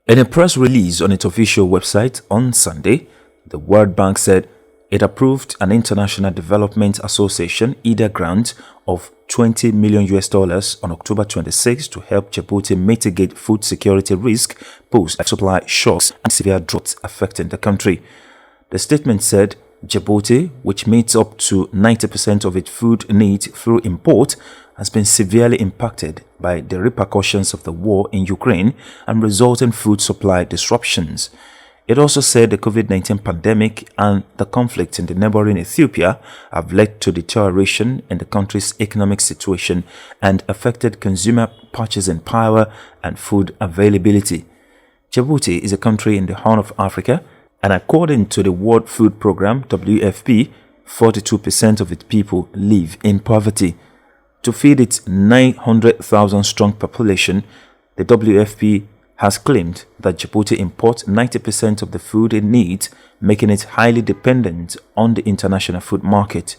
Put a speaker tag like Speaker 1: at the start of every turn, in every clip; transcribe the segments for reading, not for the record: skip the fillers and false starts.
Speaker 1: In a press release on its official website on Sunday, the World Bank said it approved an International Development Association IDA grant of $20 million on October 26 to help Djibouti mitigate food security risk posed by supply shocks and severe droughts affecting the country. The statement said Djibouti, which meets up to 90% of its food needs through import, has been severely impacted by the repercussions of the war in Ukraine and resulting food supply disruptions. It also said the COVID-19 pandemic and the conflict in the neighboring Ethiopia have led to deterioration in the country's economic situation and affected consumer purchasing power and food availability. Djibouti is a country in the Horn of Africa, and according to the World Food Programme (WFP), 42% of its people live in poverty. To feed its 900,000 strong population, the WFP has claimed that Djibouti imports 90% of the food it needs, making it highly dependent on the international food market.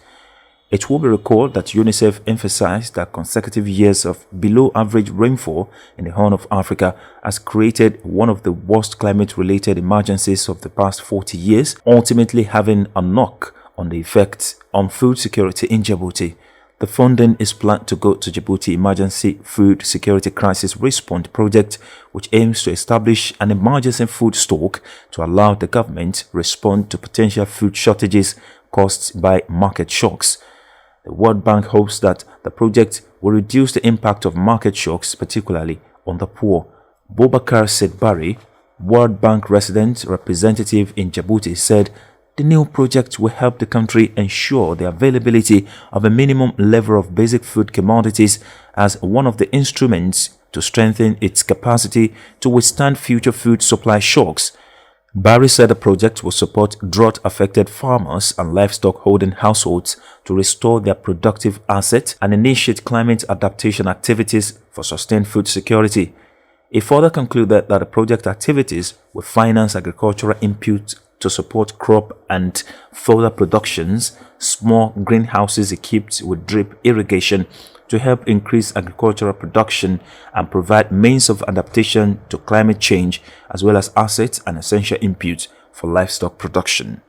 Speaker 1: It will be recalled that UNICEF emphasized that consecutive years of below-average rainfall in the Horn of Africa has created one of the worst climate-related emergencies of the past 40 years, ultimately having a knock on the effects on food security in Djibouti. The funding is planned to go to Djibouti Emergency Food Security Crisis Response Project, which aims to establish an emergency food stock to allow the government respond to potential food shortages caused by market shocks. The World Bank hopes that the project will reduce the impact of market shocks, particularly on the poor. Boubacar Sedbari, World Bank resident representative in Djibouti, said the new project will help the country ensure the availability of a minimum level of basic food commodities as one of the instruments to strengthen its capacity to withstand future food supply shocks. Barry said the project will support drought-affected farmers and livestock-holding households to restore their productive assets and initiate climate adaptation activities for sustained food security. He further concluded that the project activities will finance agricultural inputs to support crop and fodder productions, small greenhouses equipped with drip irrigation to help increase agricultural production and provide means of adaptation to climate change, as well as assets and essential inputs for livestock production.